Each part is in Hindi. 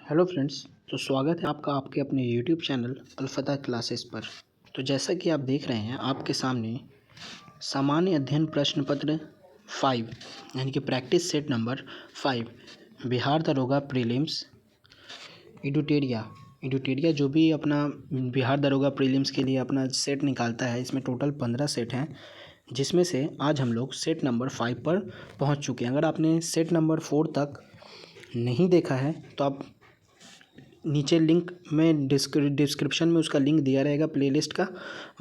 Hello friends. तो स्वागत है आपका आपके अपने यूट्यूब चैनल अलफ़तह क्लासेस पर। तो जैसा कि आप देख रहे हैं आपके सामने सामान्य अध्ययन प्रश्न पत्र 5 यानी कि प्रैक्टिस सेट नंबर 5 बिहार दरोगा प्रीलिम्स एडुटेरिया जो भी अपना बिहार दरोगा प्रीलिम्स के लिए अपना सेट निकालता है। इसमें टोटल 15 सेट हैं, जिसमें से आज हम लोग सेट नंबर 5 पर पहुंच चुके हैं। अगर आपने सेट नंबर 4 तक नहीं देखा है तो आप नीचे लिंक में डिस्क्रिप्शन में उसका लिंक दिया रहेगा प्लेलिस्ट का,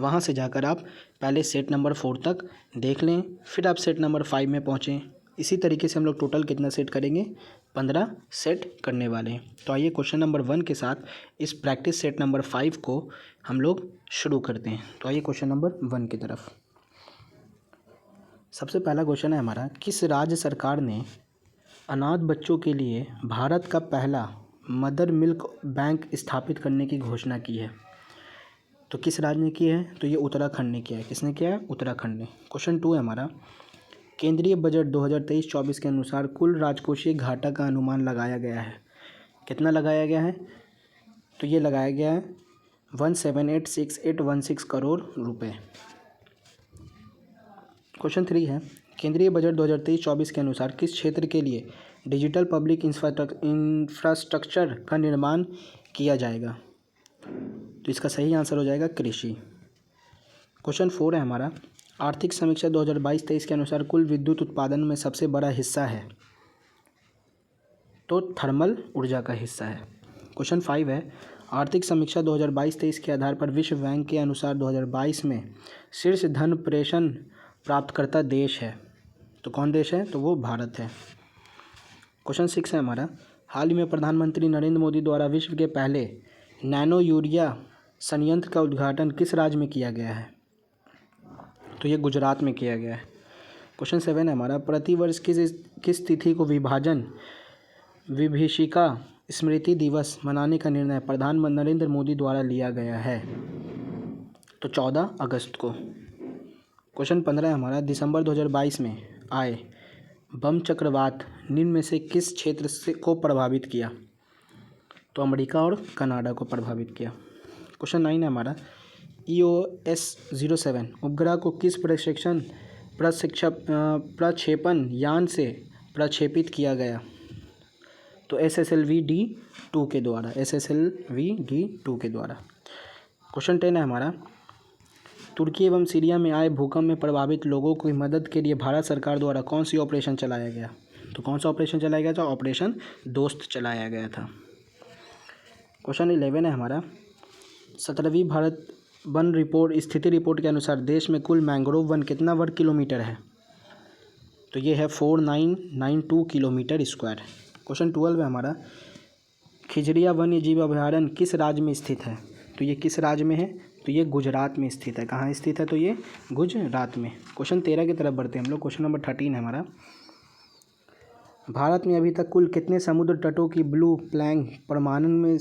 वहाँ से जाकर आप पहले सेट नंबर 4 तक देख लें, फिर आप सेट नंबर 5 में पहुँचें। इसी तरीके से हम लोग टोटल कितना सेट करेंगे, 15 सेट करने वाले हैं। तो आइए क्वेश्चन नंबर 1 के साथ इस प्रैक्टिस सेट नंबर 5 को हम लोग शुरू करते हैं। तो आइए क्वेश्चन नंबर 1 की तरफ। सबसे पहला क्वेश्चन है हमारा, किस राज्य सरकार ने अनाथ बच्चों के लिए भारत का पहला मदर मिल्क बैंक स्थापित करने की घोषणा की है? तो किस राज्य ने की है? तो ये उत्तराखंड ने किया है। किसने किया है? उत्तराखंड ने। क्वेश्चन 2 है हमारा, केंद्रीय बजट 2023-24 के अनुसार कुल राजकोषीय घाटा का अनुमान लगाया गया है। कितना लगाया गया है? तो ये लगाया गया है 1786816 करोड़ रुपए। क्वेश्चन 3 है, केंद्रीय बजट 2023-24 के अनुसार किस क्षेत्र के लिए डिजिटल पब्लिक इंफ्रास्ट्रक्चर का निर्माण किया जाएगा? तो इसका सही आंसर हो जाएगा कृषि। क्वेश्चन 4 है हमारा, आर्थिक समीक्षा 2022-23 के अनुसार कुल विद्युत उत्पादन में सबसे बड़ा हिस्सा है? तो थर्मल ऊर्जा का हिस्सा है। क्वेश्चन 5 है, आर्थिक समीक्षा 2022-23 के आधार पर विश्व बैंक के अनुसार 2022 में शीर्ष धन प्रेषण प्राप्तकर्ता देश है? तो कौन देश है? तो वो भारत है। क्वेश्चन 6 है हमारा, हाल ही में प्रधानमंत्री नरेंद्र मोदी द्वारा विश्व के पहले नैनो यूरिया संयंत्र का उद्घाटन किस राज्य में किया गया है? तो ये गुजरात में किया गया है। क्वेश्चन 7 है हमारा, प्रतिवर्ष किस तिथि को विभीषिका स्मृति दिवस मनाने का निर्णय प्रधानमंत्री नरेंद्र मोदी द्वारा लिया गया है? तो 14 अगस्त को। क्वेश्चन 15 है हमारा, दिसंबर 2022 में आए बम चक्रवात निम्न में से किस क्षेत्र को प्रभावित किया? तो अमेरिका और कनाडा को प्रभावित किया। क्वेश्चन 9 है हमारा, EOS-07 उपग्रह को किस प्रक्षेपण यान से प्रक्षेपित किया गया? तो SSLV-D2 के द्वारा। SSLV-D2 के द्वारा। क्वेश्चन 10 है हमारा, तुर्की एवं सीरिया में आए भूकंप में प्रभावित लोगों की मदद के लिए भारत सरकार द्वारा कौन सी ऑपरेशन चलाया गया? तो कौन सा ऑपरेशन चलाया गया था? ऑपरेशन दोस्त चलाया गया था। क्वेश्चन 11 है हमारा, 17वीं भारत वन स्थिति रिपोर्ट के अनुसार देश में कुल मैंग्रोव वन कितना वर्ग किलोमीटर है? तो ये है 4992 किलोमीटर स्क्वायर। क्वेश्चन 12 है हमारा, खिजरिया वन्य जीव अभयारण्य किस राज्य में स्थित है? तो ये किस राज्य में है? तो ये गुजरात में स्थित है। कहाँ स्थित है? तो ये गुजरात में। क्वेश्चन 13 की तरफ बढ़ते हैं हम लोग। क्वेश्चन नंबर 13 है हमारा, भारत में अभी तक कुल कितने समुद्र तटों की ब्लू फ्लैग प्रमाणन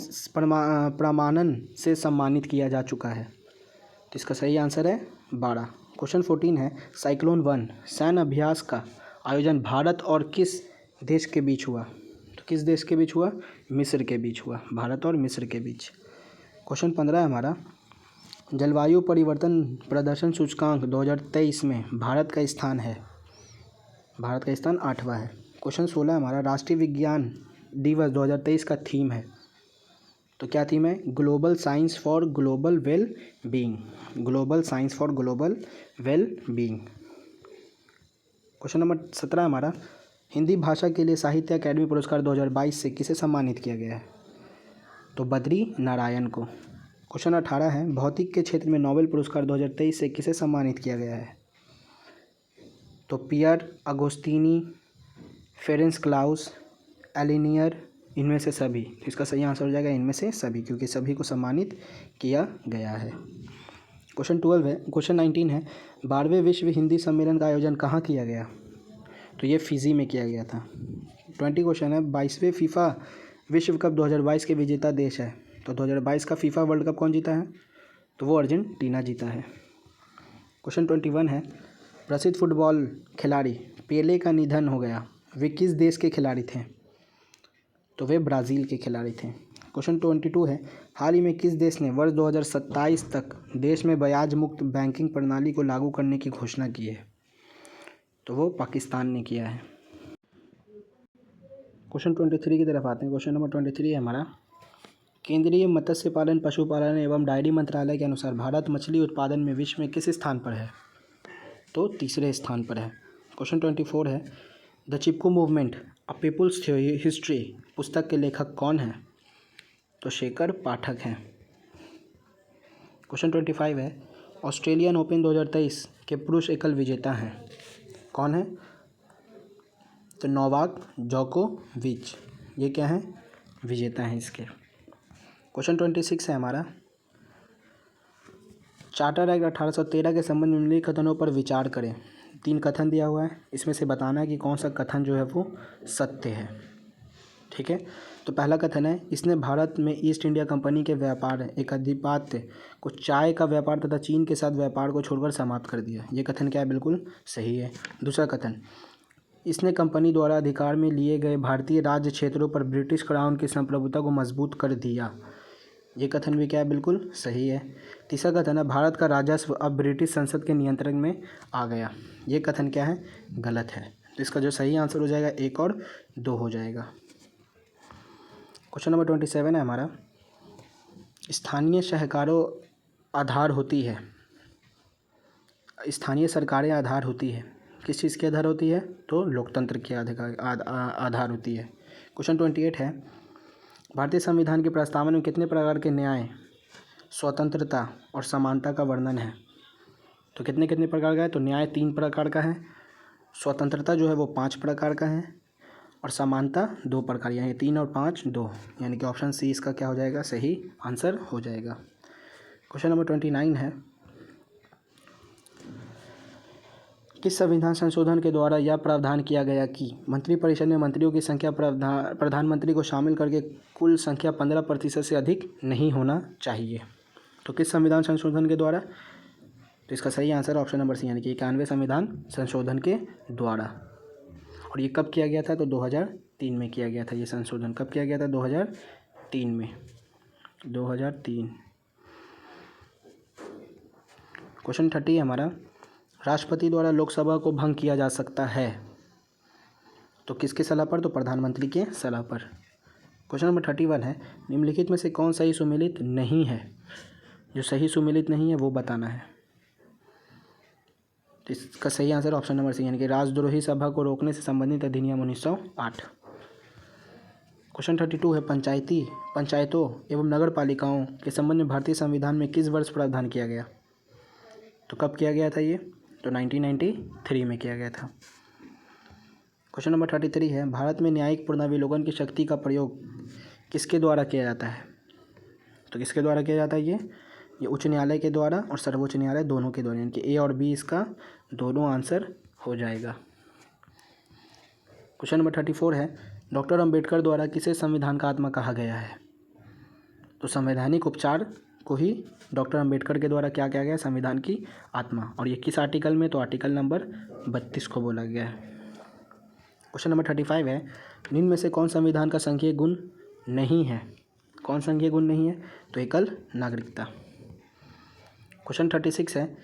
से सम्मानित किया जा चुका है? तो इसका सही आंसर है 12। क्वेश्चन 14 है, साइक्लोन 1 सैन्य अभ्यास का आयोजन भारत और किस देश के बीच हुआ? तो किस देश के बीच हुआ? मिस्र के बीच हुआ। भारत और मिस्र के बीच। क्वेश्चन 15 है हमारा, जलवायु परिवर्तन प्रदर्शन सूचकांक 2023 में भारत का स्थान है? भारत का स्थान 8वां है। क्वेश्चन 16 हमारा, राष्ट्रीय विज्ञान दिवस 2023 का थीम है? तो क्या थीम है? Global science for global well being. Global science for global well being. Question number 17 हमारा, हिंदी भाषा के लिए साहित्य अकादमी पुरस्कार 2022 से किसे सम्मानित किया गया है? तो बद्री नारायण को। क्वेश्चन 18 है, भौतिक के क्षेत्र में नोबेल पुरस्कार 2023 से किसे सम्मानित किया गया है? तो पियर अगोस्तीनी, फेरेंस क्लाउस, एलिनियर, इनमें से सभी। इसका सही आंसर हो जाएगा इनमें से सभी, क्योंकि सभी को सम्मानित किया गया है। क्वेश्चन 19 है, 12वें विश्व हिंदी सम्मेलन का आयोजन कहाँ किया गया? तो ये फिजी में किया गया था। 20 क्वेश्चन है, 22वें फीफा विश्व कप 2022 के विजेता देश है? तो 2022 का फीफा वर्ल्ड कप कौन जीता है? तो वो अर्जेंटीना जीता है। क्वेश्चन 21 है, प्रसिद्ध फुटबॉल खिलाड़ी पेले का निधन हो गया, वे किस देश के खिलाड़ी थे? तो वे ब्राज़ील के खिलाड़ी थे। क्वेश्चन 22 है, हाल ही में किस देश ने वर्ष 2027 तक देश में ब्याज मुक्त बैंकिंग प्रणाली को लागू करने की घोषणा की है? तो वो पाकिस्तान ने किया है। क्वेश्चन 23 की तरफ आते हैं। क्वेश्चन नंबर 23 है हमारा, केंद्रीय मत्स्य पालन, पशुपालन एवं डेयरी मंत्रालय के अनुसार भारत मछली उत्पादन में विश्व में किस स्थान पर है? तो तीसरे स्थान पर है। क्वेश्चन 24 है, the Chipko movement a people's history पुस्तक के लेखक कौन हैं? तो शेखर पाठक हैं। क्वेश्चन 25 है, ऑस्ट्रेलियन ओपन 2023 के पुरुष एकल विजेता हैं, कौन है? तो नोवाक जोकोविच, ये क्या है? विजेता हैं इसके। क्वेश्चन 26 है हमारा, चार्टर एक्ट 1813 के संबंध में निम्नलिखित कथनों पर विचार करें। 3 कथन दिया हुआ है, इसमें से बताना है कि कौन सा कथन जो है वो सत्य है। ठीक है, तो पहला कथन है, इसने भारत में ईस्ट इंडिया कंपनी के व्यापार एक अधिपत्य को चाय का व्यापार तथा चीन के साथ व्यापार को छोड़कर समाप्त कर दिया। ये कथन क्या है? बिल्कुल सही है। दूसरा कथन, इसने कंपनी द्वारा अधिकार में लिए गए भारतीय राज्य क्षेत्रों पर ब्रिटिश क्राउन की संप्रभुता को मजबूत कर दिया। ये कथन भी क्या है? बिल्कुल सही है। तीसरा कथन है, भारत का राजस्व अब ब्रिटिश संसद के नियंत्रण में आ गया। ये कथन क्या है? गलत है। तो इसका जो सही आंसर हो जाएगा 1 और 2 हो जाएगा। क्वेश्चन नंबर 27 है हमारा, स्थानीय सहकारों आधार होती है, स्थानीय सरकारें आधार होती है, किस चीज़ के आधार होती है? तो लोकतंत्र के आधार होती है। क्वेश्चन 28 है, भारतीय संविधान के प्रस्तावना में कितने प्रकार के न्याय, स्वतंत्रता और समानता का वर्णन है? तो कितने कितने प्रकार का है? तो न्याय 3 प्रकार का है, स्वतंत्रता जो है वो 5 प्रकार का है और समानता 2 प्रकार, यानी 3 और 5 2, यानी कि ऑप्शन सी इसका क्या हो जाएगा? सही आंसर हो जाएगा। क्वेश्चन नंबर 29 है, किस संविधान संशोधन के द्वारा यह प्रावधान किया गया कि मंत्रिपरिषद में मंत्रियों की संख्या प्रधानमंत्री को शामिल करके कुल संख्या 15% से अधिक नहीं होना चाहिए? तो किस संविधान संशोधन के द्वारा? तो इसका सही आंसर ऑप्शन नंबर सी, यानी कि 91वें संविधान संशोधन के द्वारा। और ये कब किया गया था? तो 2003 में किया गया था। ये संशोधन कब किया गया था? 2003 में, 2003। क्वेश्चन 30 है हमारा, राष्ट्रपति द्वारा लोकसभा को भंग किया जा सकता है, तो किसके सलाह पर? तो प्रधानमंत्री के सलाह पर। क्वेश्चन नंबर 31 है, निम्नलिखित में से कौन सही सुमेलित नहीं है? जो सही सुमेलित नहीं है वो बताना है। तो इसका सही आंसर ऑप्शन नंबर सी, यानी कि राजद्रोही सभा को रोकने से संबंधित अधिनियम 1908। क्वेश्चन 32 है, पंचायतों एवं नगर पालिकाओं के संबंध में भारतीय संविधान में किस वर्ष प्रावधान किया गया? तो कब किया गया था ये? तो 1993 में किया गया था। क्वेश्चन नंबर 33 है, भारत में न्यायिक पुनर्विलोकन की शक्ति का प्रयोग किसके द्वारा किया जाता है? तो किसके द्वारा किया जाता है ये उच्च न्यायालय के द्वारा और सर्वोच्च न्यायालय दोनों के द्वारा, यानी कि ए और बी इसका दोनों आंसर हो जाएगा। क्वेश्चन नंबर 34 है, डॉक्टर अंबेडकर द्वारा किसे संविधान का आत्मा कहा गया है? तो संवैधानिक उपचार को ही डॉक्टर अंबेडकर के द्वारा क्या किया गया? संविधान की आत्मा। और ये किस आर्टिकल में? तो आर्टिकल नंबर 32 को बोला गया है। क्वेश्चन नंबर 35 है, निम्न में से कौन संविधान का संघीय गुण नहीं है? कौन संघीय गुण नहीं है? तो एकल नागरिकता। क्वेश्चन 36 है,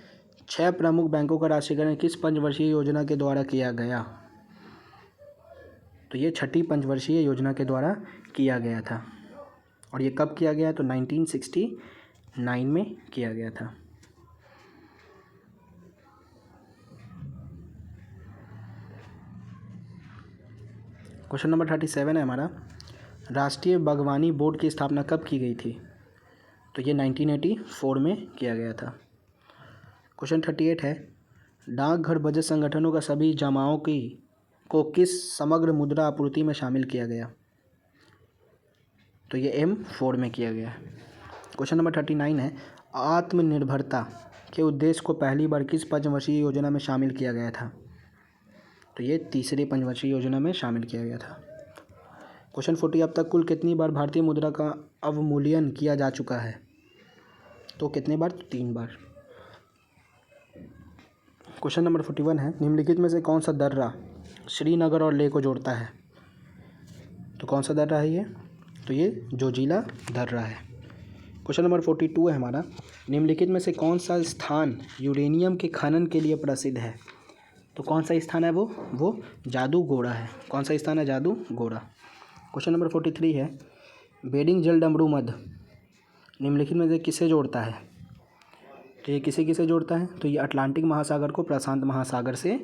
6 प्रमुख बैंकों का राष्ट्रीयकरण किस पंचवर्षीय योजना के द्वारा किया गया? तो ये 6ठी पंचवर्षीय योजना के द्वारा किया गया था। और ये कब किया गया? तो 1969 में किया गया था। क्वेश्चन नंबर 37 है हमारा, राष्ट्रीय बागवानी बोर्ड की स्थापना कब की गई थी? तो ये 1984 में किया गया था। क्वेश्चन 38 है, डाकघर बचत संगठनों का सभी जमाओं को किस समग्र मुद्रा आपूर्ति में शामिल किया गया? तो ये M4 में किया गया। क्वेश्चन नंबर 39 है, आत्मनिर्भरता के उद्देश्य को पहली बार किस पंचवर्षीय योजना में शामिल किया गया था? तो ये तीसरी पंचवर्षीय योजना में शामिल किया गया था। क्वेश्चन 40, अब तक कुल कितनी बार भारतीय मुद्रा का अवमूल्यन किया जा चुका है? तो कितने बार? तो 3 बार। क्वेश्चन नंबर 41 है, निम्नलिखित में से कौन सा दर्रा श्रीनगर और लेह को जोड़ता है? तो कौन सा दर्रा है ये? तो ये जोजिला दर्रा है। क्वेश्चन नंबर 42 है हमारा, निम्नलिखित में से कौन सा स्थान यूरेनियम के खनन के लिए प्रसिद्ध है? तो कौन सा स्थान है वो जादूगोड़ा है। कौन सा स्थान है? जादूगोड़ा। क्वेश्चन नंबर 43 है, बेरिंग जलडमरू मध्य निम्नलिखित में से किसे जोड़ता है? तो ये किसे किसे जोड़ता है? तो ये अटलांटिक महासागर को प्रशांत महासागर से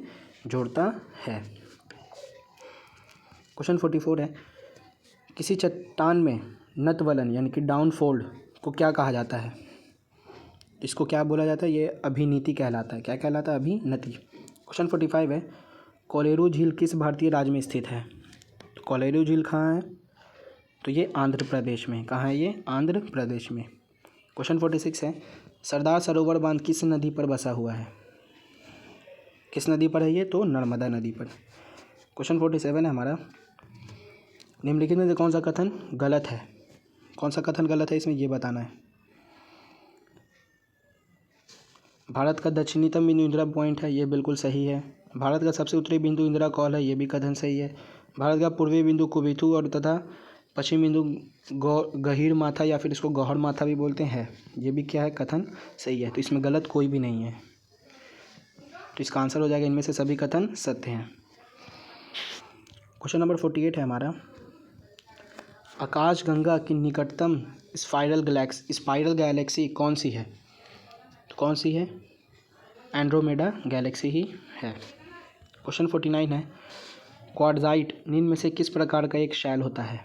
जोड़ता है। क्वेश्चन 44 है, किसी चट्टान में नतवलन यानी कि डाउनफोल्ड को क्या कहा जाता है? इसको क्या बोला जाता है? ये अभिनीति कहलाता है। क्या कहलाता है? अभिनीति। क्वेश्चन 45 है, कोलेरू झील किस भारतीय राज्य में स्थित है? तो कोलेरू झील कहाँ है? तो ये आंध्र प्रदेश में। कहाँ है ये? आंध्र प्रदेश में। क्वेश्चन 46 है, सरदार सरोवर बांध किस नदी पर बसा हुआ है? किस नदी पर है ये? तो नर्मदा नदी पर। क्वेश्चन 47 है हमारा, निम्नलिखित में से कौन सा कथन गलत है? कौन सा कथन गलत है इसमें ये बताना है। भारत का दक्षिणतम बिंदु इंदिरा पॉइंट है, ये बिल्कुल सही है। भारत का सबसे उत्तरी बिंदु इंदिरा कॉल है, ये भी कथन सही है। भारत का पूर्वी बिंदु कुबिथु और तथा पश्चिमी बिंदु गहीर माथा या फिर इसको गौहर माथा भी बोलते हैं, ये भी क्या है? कथन सही है। तो इसमें गलत कोई भी नहीं है, तो इसका आंसर हो जाएगा इनमें से सभी कथन सत्य हैं। क्वेश्चन नंबर 48 है हमारा, आकाशगंगा की निकटतम स्पाइरल गैलेक्सी कौन सी है? तो कौन सी है? एंड्रोमेडा गैलेक्सी ही है। क्वेश्चन 49 है, क्वार्ट्जाइट निम्न में से किस प्रकार का एक शैल होता है?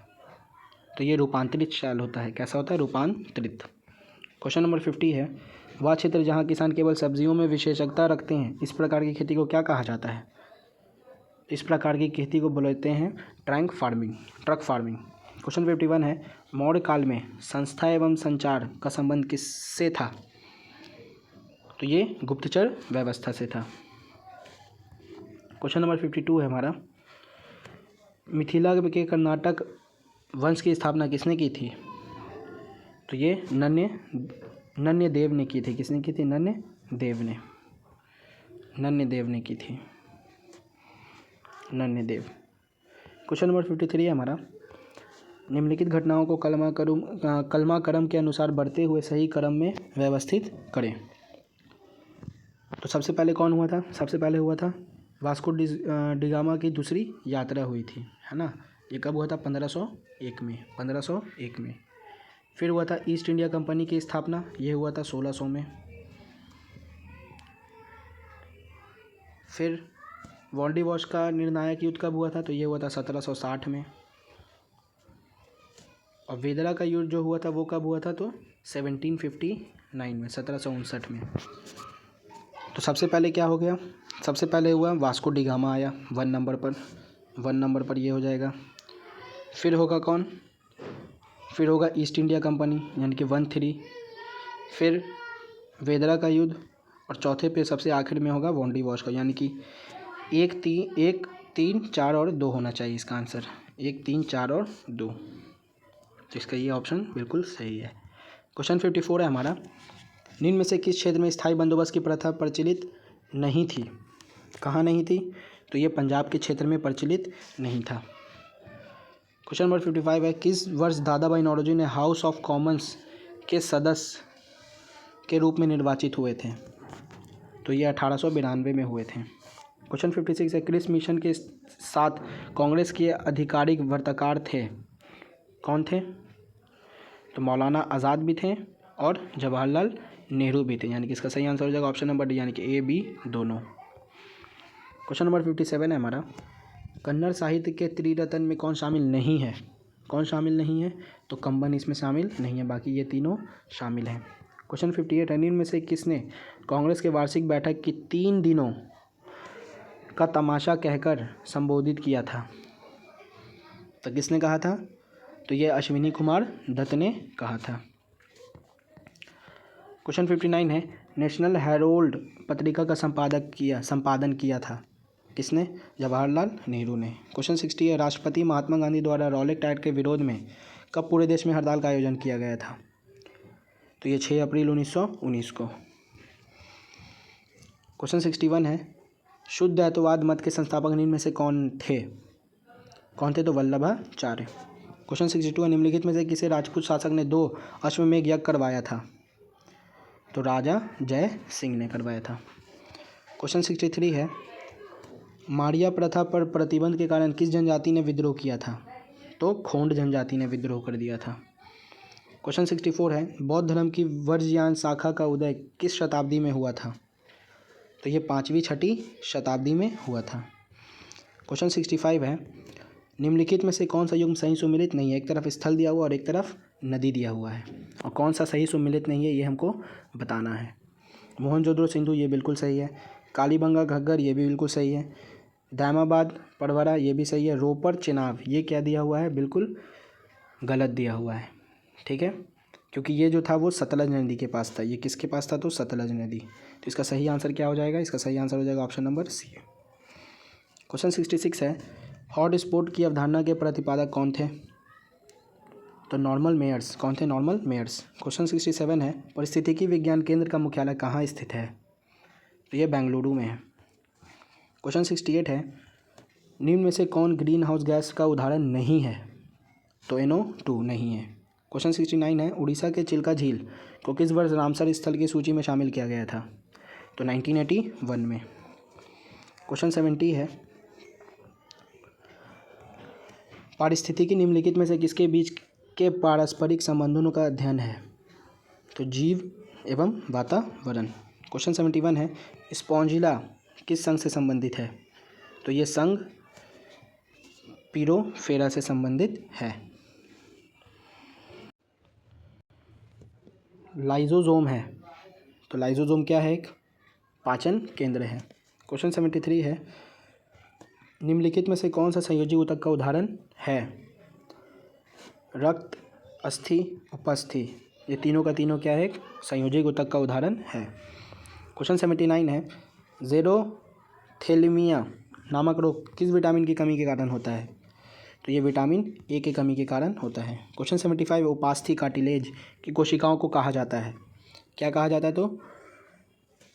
तो ये रूपांतरित शैल होता है। कैसा होता है? रूपांतरित। क्वेश्चन नंबर 50 है, वह क्षेत्र जहाँ किसान केवल सब्जियों में विशेषज्ञता रखते हैं, इस प्रकार की खेती को क्या कहा जाता है? इस प्रकार की खेती को बोलते हैं ट्रक फार्मिंग। क्वेश्चन 51 है, मौर्य काल में संस्था एवं संचार का संबंध किससे था? तो ये गुप्तचर व्यवस्था से था। क्वेश्चन नंबर 52 है हमारा, मिथिला के कर्नाटक वंश की स्थापना किसने की थी? तो ये नन्य देव ने की थी। किसने की थी? नन्य देव ने की थी। नन्य देव। क्वेश्चन नंबर 53 है हमारा, निम्नलिखित घटनाओं को कलमा क्रम के अनुसार बढ़ते हुए सही क्रम में व्यवस्थित करें। तो सबसे पहले कौन हुआ था? सबसे पहले हुआ था वास्को डिगामा की दूसरी यात्रा हुई थी, है ना। ये कब हुआ था? 1501 में। फिर हुआ था ईस्ट इंडिया कंपनी की स्थापना, ये हुआ था 1600 में। फिर वॉल्डिवॉश का निर्णायक युद्ध कब हुआ था? तो ये हुआ था 1760 में। और वेदरा का युद्ध जो हुआ था वो कब हुआ था? तो 1759 में, 1759 में। तो सबसे पहले क्या हो गया? सबसे पहले हुआ वास्को डिगामा आया 1 नंबर पर ये हो जाएगा। फिर होगा कौन? फिर होगा ईस्ट इंडिया कंपनी यानी कि 13। फिर वेदरा का युद्ध, और चौथे पे सबसे आखिर में होगा वॉल्डिवॉश का, यानी कि 1, 3, 4 और 2 होना चाहिए इसका आंसर। 1, 3, 4 और 2। तो इसका ये ऑप्शन बिल्कुल सही है। क्वेश्चन 54 है हमारा, निम्न में से किस क्षेत्र में स्थायी बंदोबस्त की प्रथा प्रचलित नहीं थी? कहाँ नहीं थी? तो ये पंजाब के क्षेत्र में प्रचलित नहीं था। क्वेश्चन नंबर 55 है, किस वर्ष दादा भाई नौरोजी ने हाउस ऑफ कॉमन्स के सदस्य के रूप में निर्वाचित हुए थे? तो ये 1892 में हुए थे। क्वेश्चन 56 है, क्रिस मिशन के साथ कांग्रेस के आधिकारिक वार्ताकार थे, कौन थे? तो मौलाना आज़ाद भी थे और जवाहरलाल नेहरू भी थे, यानी कि इसका सही आंसर हो जाएगा ऑप्शन नंबर डी, यानी कि ए बी दोनों। क्वेश्चन नंबर 57 है हमारा, कन्नड़ साहित्य के त्रिरत्न में कौन शामिल नहीं है? कौन शामिल नहीं है? तो कंबन इसमें शामिल नहीं है, बाकी ये तीनों शामिल हैं। क्वेश्चन 58 है, निम्न में से किसने कांग्रेस के वार्षिक बैठक की 3 दिनों का तमाशा कहकर संबोधित किया था? तो किसने कहा था? तो ये अश्विनी कुमार दत्त ने कहा था। क्वेश्चन 59 है, नेशनल हेरोल्ड पत्रिका का संपादन किया था, किसने? जवाहरलाल नेहरू ने। क्वेश्चन 60 है, राष्ट्रपति महात्मा गांधी द्वारा रॉलेट एक्ट के विरोध में कब पूरे देश में हड़ताल का आयोजन किया गया था? तो ये 6 अप्रैल 1919 को। क्वेश्चन 61 है, शुद्ध द्वैतवाद मत के संस्थापक निम्न में से कौन थे? कौन थे? तो वल्लभाचार्य। क्वेश्चन 62 है, निम्नलिखित में से किसे राजपूत शासक ने 2 अश्वमेध यज्ञ करवाया था? तो राजा जय सिंह ने करवाया था। क्वेश्चन 63 है, मारिया प्रथा पर प्रतिबंध के कारण किस जनजाति ने विद्रोह किया था? तो खोंड जनजाति ने विद्रोह कर दिया था। क्वेश्चन 64 है, बौद्ध धर्म की वज्रयान शाखा का उदय किस शताब्दी में हुआ था? तो ये 5वीं-6ठी शताब्दी में हुआ था। क्वेश्चन 65 है, निम्नलिखित में से कौन सा युग्म सही सुमिलित नहीं है? एक तरफ स्थल दिया हुआ और एक तरफ नदी दिया हुआ है, और कौन सा सही सुमिलित नहीं है ये हमको बताना है। मोहनजोदड़ो सिंधु ये बिल्कुल सही है। कालीबंगा घग्गर ये भी बिल्कुल सही है। दामाबाद परवरा ये भी सही है। रोपर चेनाब ये क्या दिया हुआ है? बिल्कुल गलत दिया हुआ है, ठीक है, क्योंकि ये जो था वो सतलज नदी के पास था। ये किसके पास था? तो सतलज नदी। तो इसका सही आंसर क्या हो जाएगा? इसका सही आंसर हो जाएगा ऑप्शन नंबर सी। क्वेश्चन 66 है, हॉट स्पॉट की अवधारणा के प्रतिपादक कौन थे? तो नॉर्मल मेयर्स। कौन थे? Normal Myers. क्वेश्चन 67 है, परिस्थितिकी विज्ञान केंद्र का मुख्यालय कहाँ स्थित है? तो ये बेंगलुरु में है। क्वेश्चन 68 है, निम्न में से कौन ग्रीन हाउस गैस का उदाहरण नहीं है? तो NO2 नहीं है। क्वेश्चन 69 है, उड़ीसा के चिल्का झील को किस वर्ष रामसर स्थल की सूची में शामिल किया गया था? तो 1981 में। क्वेश्चन 70 है, पारिस्थितिकी निम्नलिखित में से किसके बीच के पारस्परिक संबंधों का अध्ययन है? तो जीव एवं वातावरण। क्वेश्चन 71 है, स्पॉन्जिला किस संघ से संबंधित है? तो ये संघ पीरोफेरा से संबंधित है। लाइजोजोम है, तो लाइजोजोम क्या है? एक पाचन केंद्र है। क्वेश्चन 73 है, निम्नलिखित में से कौन सा संयोजी ऊतक का उदाहरण है? रक्त, अस्थि, उपस्थि ये तीनों का तीनों क्या है? एक संयोजी ऊतक का उदाहरण है। क्वेश्चन 79 है, जेरोथेलिमिया नामक रोग किस विटामिन की कमी के कारण होता है? तो ये विटामिन ए की कमी के कारण होता है। क्वेश्चन 75, उपास्थि कार्टिलेज की कोशिकाओं को कहा जाता है? क्या कहा जाता है? तो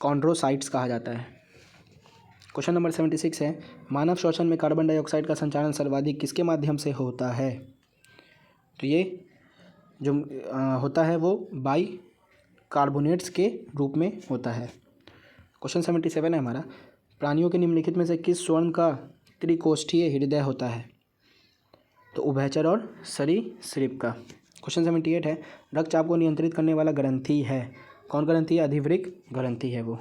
कॉन्ड्रोसाइट्स कहा जाता है। क्वेश्चन नंबर 76 है, मानव श्वसन में कार्बन डाइऑक्साइड का संचारण सर्वाधिक किसके माध्यम से होता है? तो ये जो होता है वो बाई कार्बोनेट्स के रूप में होता है। क्वेश्चन 77 है हमारा, प्राणियों के निम्नलिखित में से किस स्वर्ण का त्रिकोष्ठीय हृदय होता है? तो उभयचर और सरीसृप का। क्वेश्चन 78 है, रक्तचाप को नियंत्रित करने वाला ग्रंथि है? कौन ग्रंथि है? अधिवृक्क ग्रंथि है वो।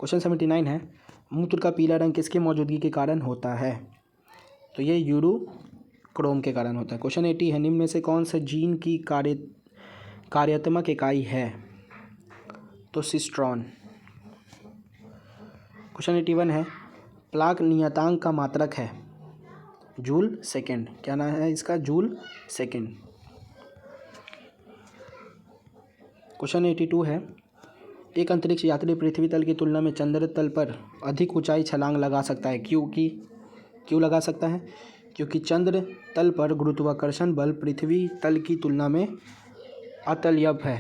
क्वेश्चन 79 है, मूत्र का पीला रंग किसकी मौजूदगी के कारण होता है? तो ये यूरोक्रोम के कारण होता है। क्वेश्चन 80 है, निम्न में से कौन सा जीन की कार्यात्मक इकाई है? तो सिस्ट्रॉन। क्वेश्चन 81 है, प्लाक नियतांक का मात्रक है? Joule second. क्या नाम है इसका? Joule second. क्वेश्चन 82 है, एक अंतरिक्ष यात्री पृथ्वी तल की तुलना में चंद्र तल पर अधिक ऊंचाई छलांग लगा सकता है, क्यों लगा सकता है? क्योंकि चंद्र तल पर गुरुत्वाकर्षण बल पृथ्वी तल की तुलना में अतुल्य है।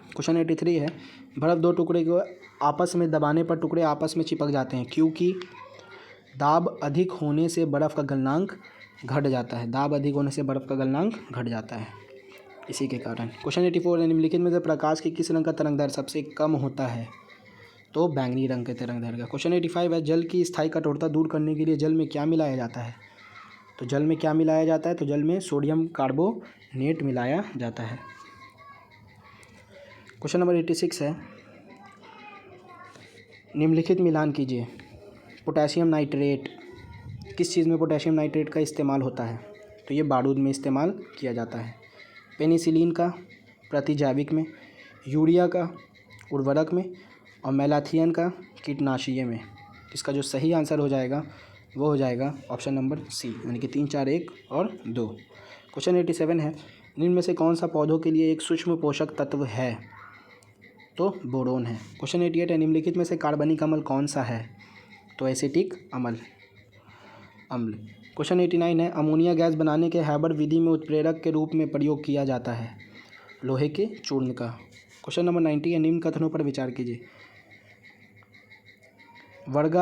क्वेश्चन 83 है, बर्फ दो टुकड़े को आपस में दबाने पर टुकड़े आपस में चिपक जाते हैं, क्योंकि दाब अधिक होने से बर्फ़ का गलनांक घट जाता है। दाब अधिक होने से बर्फ़ का गलनांक घट जाता है, इसी के कारण। क्वेश्चन 84 है, निम्नलिखित में से प्रकाश के किस रंग का तरंगदैर्घ्य सबसे कम होता है? तो बैंगनी रंग के तरंगदैर्घ्य का। क्वेश्चन 85 है, जल की स्थायी कठोरता दूर करने के लिए जल में क्या मिलाया जाता है? तो जल में क्या मिलाया जाता है? तो जल में सोडियम कार्बोनेट मिलाया जाता है। क्वेश्चन नंबर 86 है, निम्नलिखित मिलान कीजिए। पोटेशियम नाइट्रेट किस चीज़ में पोटेशियम नाइट्रेट का इस्तेमाल होता है? तो ये बारूद में इस्तेमाल किया जाता है। पेनिसिलिन का प्रतिजैविक में, यूरिया का उर्वरक में, और मेलाथियन का कीटनाशीय में। इसका जो सही आंसर हो जाएगा वो हो जाएगा ऑप्शन नंबर सी, यानी कि 3, 4, 1 और 2। क्वेश्चन 87 है, निम्न में से कौन सा पौधों के लिए एक सूक्ष्म पोषक तत्व है? तो बोरोन है। क्वेश्चन 88 है, निम्नलिखित में से कार्बनिक अम्ल कौन सा है? तो एसिटिक अम्ल। क्वेश्चन 89 है, अमोनिया गैस बनाने के हैबर विधि में उत्प्रेरक के रूप में प्रयोग किया जाता है? लोहे के चूर्ण का। क्वेश्चन नंबर 90 है, निम्न कथनों पर विचार कीजिए। वर्ग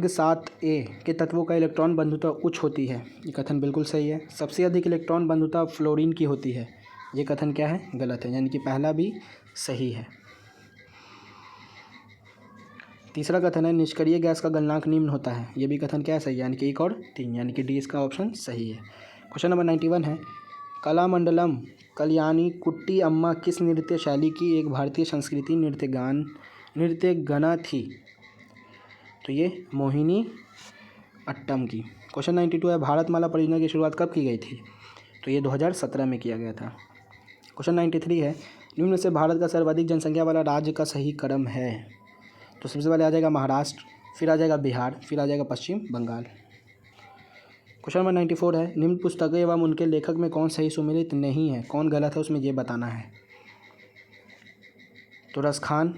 7a के तत्वों का इलेक्ट्रॉन बंधुता उच्च होती है। ये कथन बिल्कुल सही है। सबसे अधिक इलेक्ट्रॉन बंधुता फ्लोरीन की होती है। ये कथन क्या है? गलत है, यानी कि पहला भी सही है। तीसरा कथन है निष्क्रिय गैस का गलनांक निम्न होता है। ये भी कथन क्या है? सही है, यानी कि 1 और 3, यानी कि डी इसका ऑप्शन सही है। क्वेश्चन नंबर 91 है कलामंडलम कल्याणी कुट्टी अम्मा किस नृत्य शैली की एक भारतीय संस्कृति नृत्यगना थी? तो ये मोहिनी अट्टम की। क्वेश्चन 92 है भारतमाला परियोजना की शुरुआत कब की गई थी? तो ये 2017 में किया गया था। क्वेश्चन 93 है निम्न से भारत का सर्वाधिक जनसंख्या वाला राज्य का सही क्रम है? तो सबसे पहले आ जाएगा महाराष्ट्र, फिर आ जाएगा बिहार, फिर आ जाएगा पश्चिम बंगाल। क्वेश्चन नंबर 94 है निम्न पुस्तकें एवं उनके लेखक में कौन सही सुमेलित नहीं है? कौन गलत है उसमें ये बताना है। तो रसखान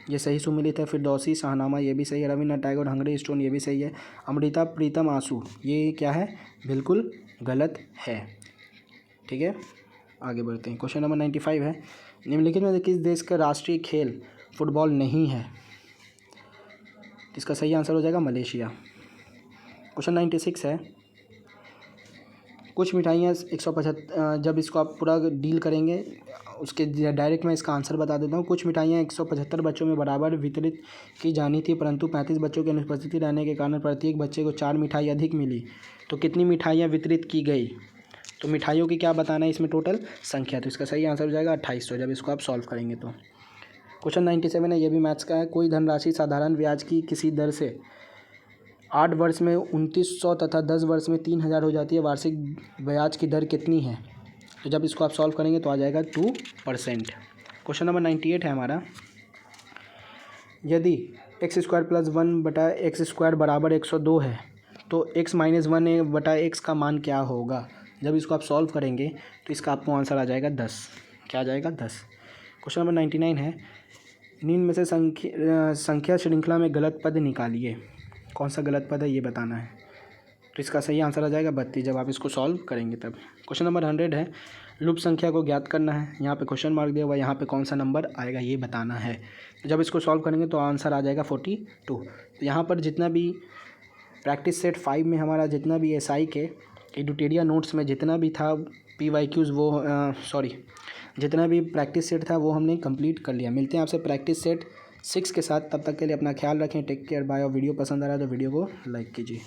ये सही सुमेलित है, फिरदौसी शाहनामा ये भी सही है, रविन्द्रनाथ टैगोर हंगरी स्टोन ये भी सही है, अमृता प्रीतम आंसू ये क्या है? बिल्कुल गलत है। ठीक है, आगे बढ़ते हैं। क्वेश्चन नंबर 95 है निम्नलिखित में से किस देश का राष्ट्रीय खेल फुटबॉल नहीं है? इसका सही आंसर हो जाएगा मलेशिया। क्वेश्चन 96 है कुछ मिठाइयाँ 175 जब इसको आप पूरा डील करेंगे उसके डायरेक्ट मैं इसका आंसर बता देता हूँ। कुछ मिठाइयाँ 175 बच्चों में बराबर वितरित की जानी थी, परंतु 35 बच्चों की अनुपस्थिति रहने के कारण प्रत्येक बच्चे को 4 मिठाई अधिक मिली। तो कितनी मिठाइयाँ वितरित की गई? तो मिठाइयों की क्या बताना है इसमें टोटल संख्या? तो इसका सही आंसर हो जाएगा 2800 जब इसको आप सॉल्व करेंगे तो। क्वेश्चन 97 है, ये भी मैथ्स का है। कोई धनराशि साधारण ब्याज की किसी दर से 8 वर्ष में 2900 तथा 10 वर्ष में 3000 हो जाती है, वार्षिक ब्याज की दर कितनी है? तो जब इसको आप सॉल्व करेंगे तो आ जाएगा 2%। क्वेश्चन नंबर 98 है हमारा, यदि x² + 1/x² बराबर 102 है तो x - 1/x का मान क्या होगा? जब इसको आप सॉल्व करेंगे तो इसका आपको आंसर आ जाएगा 10। क्या आ जाएगा? 10। क्वेश्चन नंबर 99 है निम्न में से संख्या श्रृंखला में गलत पद निकालिए। कौन सा गलत पद है ये बताना है। तो इसका सही आंसर आ जाएगा 32 जब आप इसको सॉल्व करेंगे तब। क्वेश्चन नंबर 100 है लुप्त संख्या को ज्ञात करना है। यहाँ पे क्वेश्चन मार्क दिया हुआ है, यहाँ पे कौन सा नंबर आएगा ये बताना है। तो जब इसको सॉल्व करेंगे तो आंसर आ जाएगा 42। तो यहाँ पर जितना भी प्रैक्टिस सेट 5 में हमारा जितना भी SI के एडुटेरिया नोट्स में जितना भी था PYQs जितना भी प्रैक्टिस सेट था वो हमने कंप्लीट कर लिया। मिलते हैं आपसे प्रैक्टिस सेट 6 के साथ, तब तक के लिए अपना ख्याल रखें। Take care, bye. और वीडियो पसंद आ रहा है तो वीडियो को लाइक कीजिए।